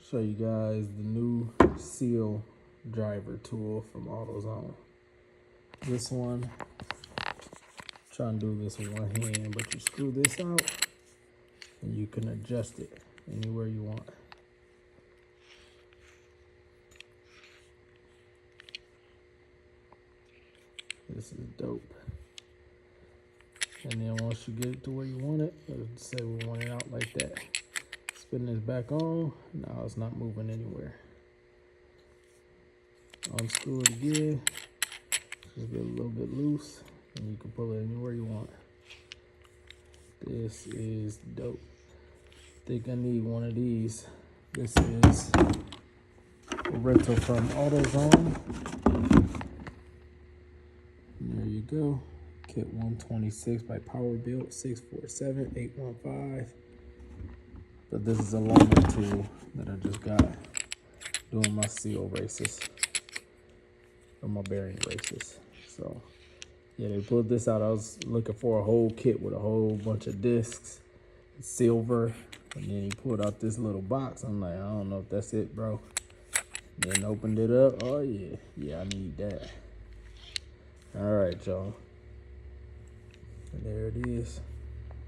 Show you guys the new seal driver tool from AutoZone. This one, trying to do this with one hand, but you screw this out and you can adjust it anywhere you want. This is dope. And then once you get it to where you want it, let's say we want it out like that. Spin this back on, now it's not moving anywhere. Unscrew it again, just get a little bit loose, and you can pull it anywhere you want. This is dope. Think I need one of these. This is a rental from AutoZone. And there you go. Kit 126 by powerbuilt 647-815. But this is a longer tool that I just got doing my seal races, or my bearing races. So yeah, they pulled this out. I was looking for a whole kit with a whole bunch of discs, silver, and then he pulled out this little box. I'm like, I don't know if that's it, bro. Then opened it up. Oh yeah, I need that. All right, y'all. And there it is.